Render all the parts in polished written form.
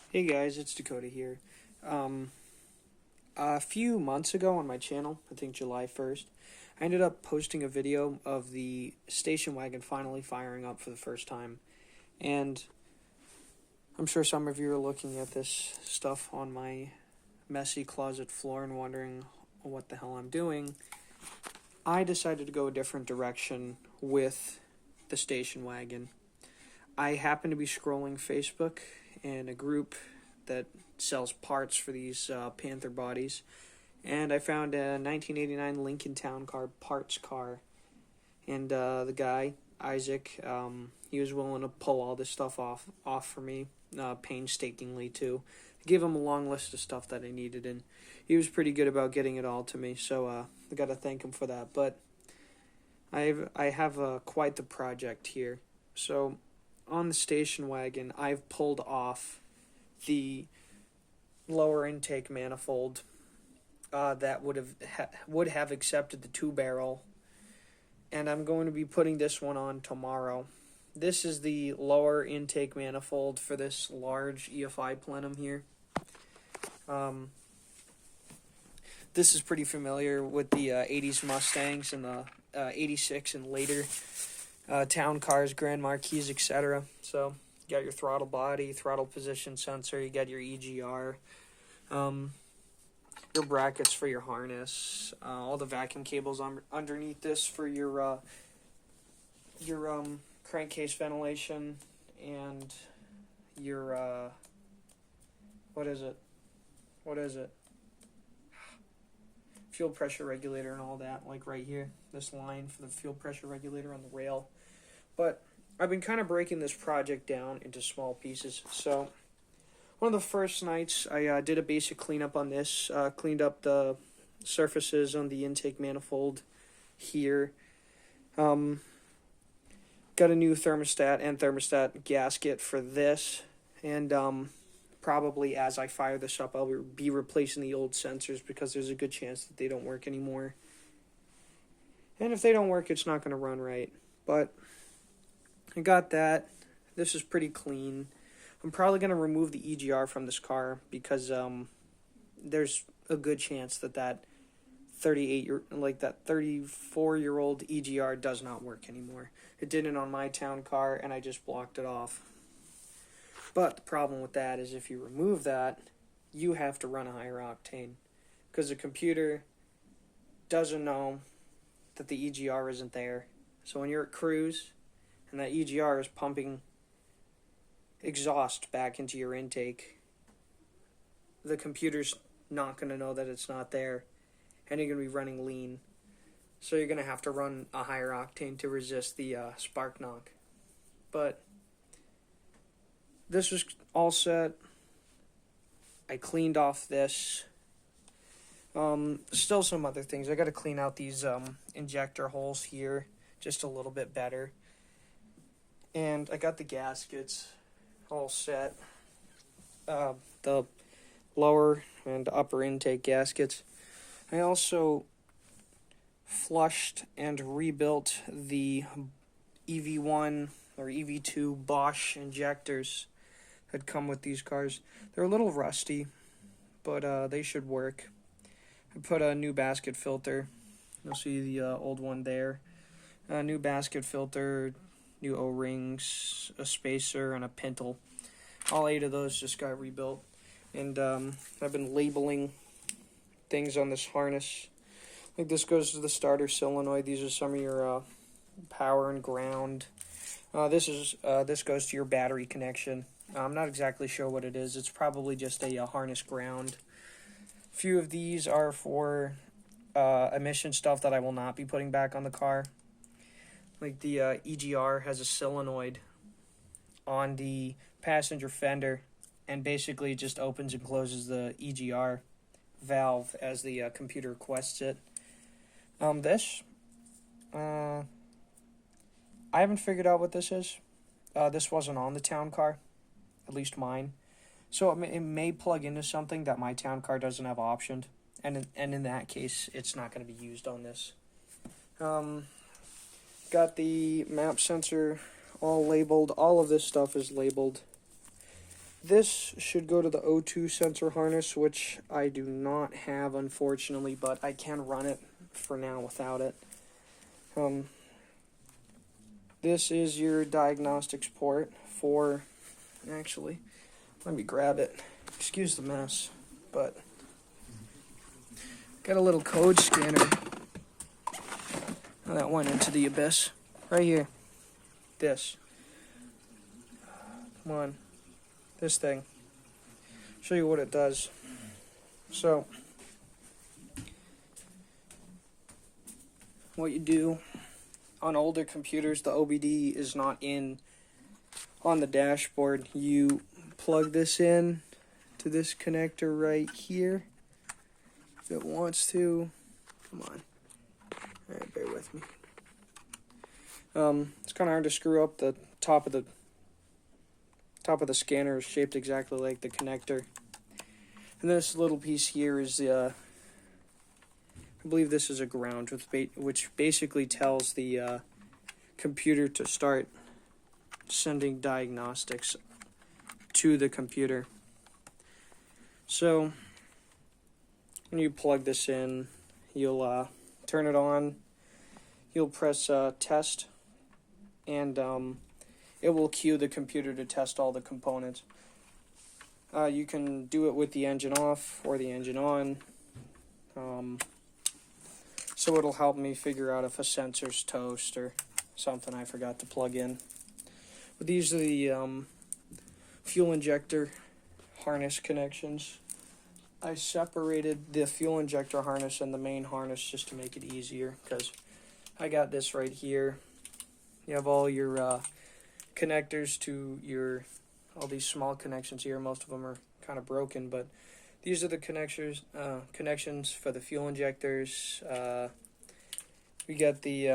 Hey guys, it's Dakota here. A few months ago on my channel, I think July 1st, I ended up posting a video of the station wagon finally firing up for the first time. And I'm sure some of you are looking at this stuff on my messy closet floor and wondering what the hell I'm doing. I decided to go a different direction with the station wagon. I happened to be scrolling Facebook in a group that sells parts for these Panther bodies, and I found a 1989 Lincoln Town Car parts car, and the guy Isaac, he was willing to pull all this stuff off for me, painstakingly too. I gave him a long list of stuff that I needed, and he was pretty good about getting it all to me. So I got to thank him for that. But I have quite the project here. So on the station wagon, I've pulled off the lower intake manifold that would have accepted the 2-barrel, and I'm going to be putting this one on tomorrow. This is the lower intake manifold for this large EFI plenum here. This is pretty familiar with the 80s Mustangs and the 86 and later town cars, Grand Marquis, etc. So you got your throttle body, throttle position sensor, you got your EGR, your brackets for your harness, all the vacuum cables underneath this for your crankcase ventilation, and your what is it? Fuel pressure regulator and all that, like right here, this line for the fuel pressure regulator on the rail. But I've been kind of breaking this project down into small pieces. So one of the first nights I did a basic cleanup on this, cleaned up the surfaces on the intake manifold here. Got a new thermostat gasket for this, and probably as I fire this up, I'll be replacing the old sensors because there's a good chance that they don't work anymore. And if they don't work, it's not going to run right. But I got that. This is pretty clean. I'm probably going to remove the EGR from this car because there's a good chance that 34-year-old EGR does not work anymore. It didn't on my town car, and I just blocked it off. But the problem with that is if you remove that, you have to run a higher octane because the computer doesn't know that the EGR isn't there. So when you're at cruise and that EGR is pumping exhaust back into your intake, the computer's not going to know that it's not there, and you're going to be running lean. So you're going to have to run a higher octane to resist the spark knock. But this was all set. I cleaned off this. Still some other things. I got to clean out these injector holes here just a little bit better. And I got the gaskets all set. The lower and upper intake gaskets. I also flushed and rebuilt the EV1 or EV2 Bosch injectors that come with these cars. They're a little rusty, but they should work. I put a new basket filter. You'll see the old one there. A new basket filter, new O-rings, a spacer, and a pintle. All 8 of those just got rebuilt. And I've been labeling things on this harness. Like this goes to the starter solenoid. These are some of your power and ground. This goes to your battery connection. I'm not exactly sure what it is. It's probably just a harness ground. A few of these are for emission stuff that I will not be putting back on the car. Like the EGR has a solenoid on the passenger fender, and basically it just opens and closes the EGR valve as the computer requests it. I haven't figured out what this is. This wasn't on the town car, at least mine. So it may plug into something that my town car doesn't have optioned, and in that case, it's not going to be used on this. Got the map sensor all labeled. All of this stuff is labeled. This should go to the O2 sensor harness, which I do not have, unfortunately, but I can run it for now without it. This is your diagnostics port for, actually, let me grab it. Excuse the mess, but got a little code scanner. Oh, that went into the abyss. Right here. This. Come on. This thing. Show you what it does. So, what you do on older computers, the OBD is not in on the dashboard. You plug this in to this connector right here. If it wants to. Come on. Alright, bear with me. It's kind of hard to screw up. The top of the scanner is shaped exactly like the connector. And this little piece here is I believe this is a ground, which basically tells the computer to start sending diagnostics to the computer. So when you plug this in, you'll turn it on, you'll press test, and it will cue the computer to test all the components. You can do it with the engine off or the engine on, so it'll help me figure out if a sensor's toast or something I forgot to plug in. But these are the fuel injector harness connections. I separated the fuel injector harness and the main harness just to make it easier, because I got this right here. You have all your connectors to all these small connections here. Most of them are kind of broken, but these are the connections for the fuel injectors. We got the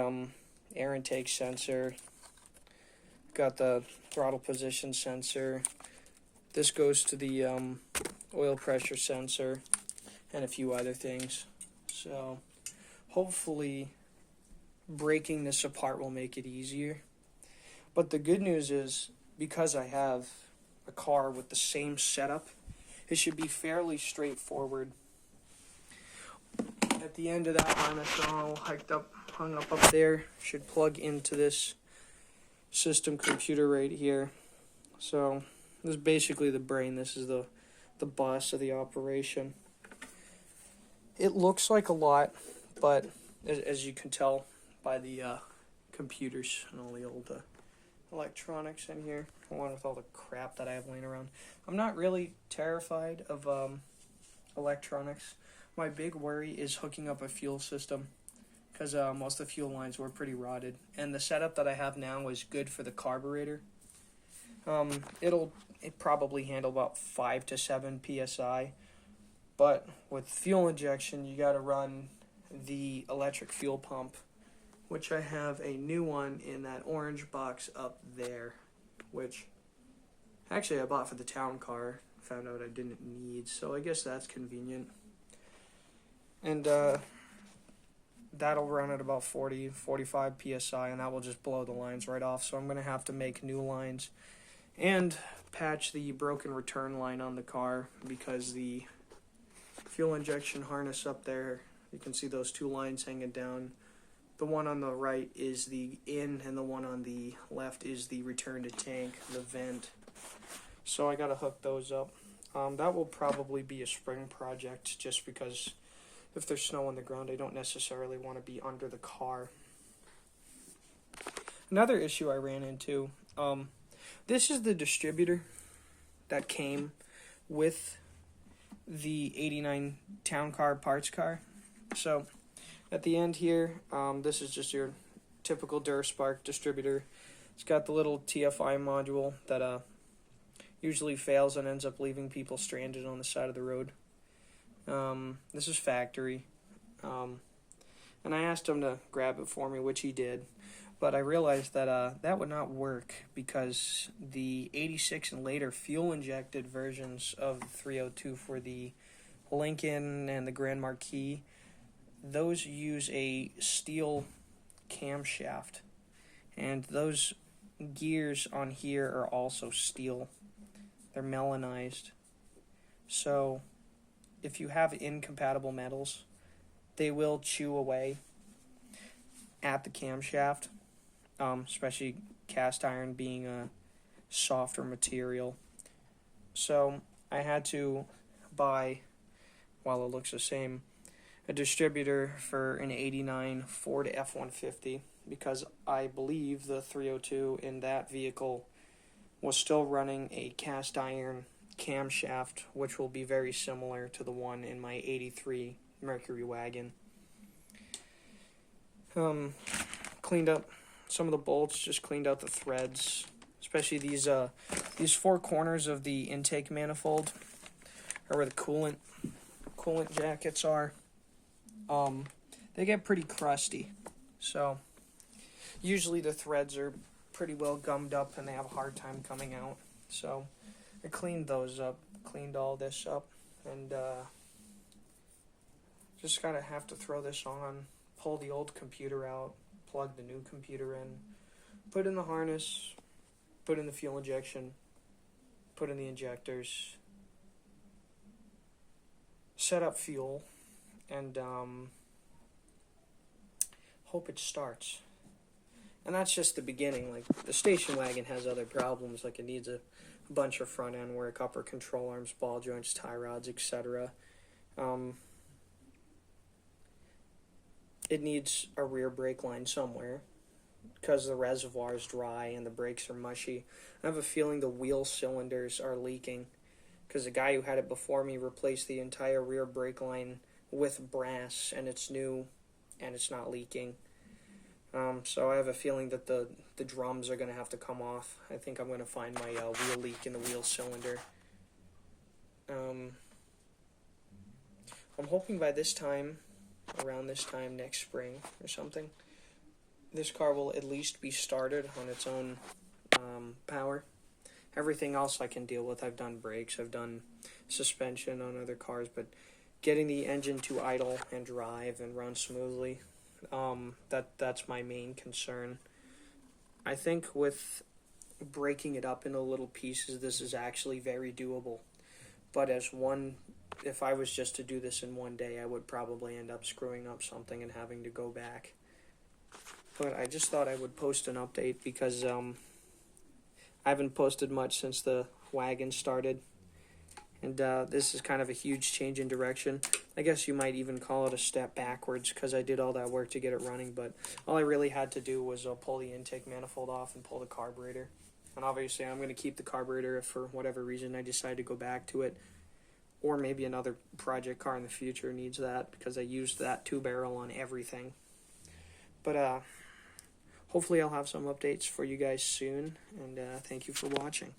air intake sensor, got the throttle position sensor. This goes to the oil pressure sensor and a few other things. So hopefully breaking this apart will make it easier. But the good news is, because I have a car with the same setup, it should be fairly straightforward. At the end of that harness, all hung up there, should plug into this system computer right here. So this is basically the brain. This is the boss of the operation. It looks like a lot, but as you can tell by the computers and all the old electronics in here, along with all the crap that I have laying around. I'm not really terrified of electronics. My big worry is hooking up a fuel system, because most of the fuel lines were pretty rotted, and the setup that I have now is good for the carburetor. It'll probably handle about 5 to 7 psi, but with fuel injection you got to run the electric fuel pump, which I have a new one in that orange box up there, which actually I bought for the town car, found out I didn't need, so I guess that's convenient. And that'll run at about 45 psi, and that will just blow the lines right off, so I'm going to have to make new lines and patch the broken return line on the car, because the fuel injection harness up there, you can see those two lines hanging down. The one on the right is the in, and the one on the left is the return to tank, the vent. So I gotta hook those up. That will probably be a spring project, just because if there's snow on the ground, I don't necessarily want to be under the car. Another issue I ran into, this is the distributor that came with the 89 town car parts car. So at the end here, this is just your typical Durspark distributor. It's got the little TFI module that usually fails and ends up leaving people stranded on the side of the road. This is factory, and I asked him to grab it for me, which he did, but I realized that that would not work, because the 86 and later fuel injected versions of the 302 for the Lincoln and the Grand Marquis, those use a steel camshaft, and those gears on here are also steel. They're melanized. So if you have incompatible metals, they will chew away at the camshaft, especially cast iron being a softer material. So I had to buy, while it looks the same, a distributor for an 89 Ford F-150, because I believe the 302 in that vehicle was still running a cast iron camshaft, which will be very similar to the one in my 83 Mercury wagon. Cleaned up some of the bolts, just cleaned out the threads, especially these four corners of the intake manifold, or where the coolant jackets are. They get pretty crusty, so usually the threads are pretty well gummed up and they have a hard time coming out. So I cleaned those up, cleaned all this up, and just gotta have to throw this on, pull the old computer out, plug the new computer in, put in the harness, put in the fuel injection, put in the injectors, set up fuel, and hope it starts. And that's just the beginning. Like, the station wagon has other problems, like it needs a bunch of front end work, upper control arms, ball joints, tie rods, etc. It needs a rear brake line somewhere because the reservoir is dry and the brakes are mushy. I have a feeling the wheel cylinders are leaking because the guy who had it before me replaced the entire rear brake line with brass, and it's new and it's not leaking. So I have a feeling that the drums are going to have to come off. I think I'm going to find my wheel leak in the wheel cylinder. I'm hoping by this time, around this time next spring or something, this car will at least be started on its own power. Everything else I can deal with. I've done brakes, I've done suspension on other cars, but getting the engine to idle and drive and run smoothly, that's my main concern. I think with breaking it up into little pieces, this is actually very doable. But if I was just to do this in one day, I would probably end up screwing up something and having to go back. But I just thought I would post an update because I haven't posted much since the wagon started. And this is kind of a huge change in direction. I guess you might even call it a step backwards because I did all that work to get it running. But all I really had to do was pull the intake manifold off and pull the carburetor. And obviously I'm going to keep the carburetor if for whatever reason I decide to go back to it. Or maybe another project car in the future needs that because I used that 2-barrel on everything. But hopefully I'll have some updates for you guys soon. And thank you for watching.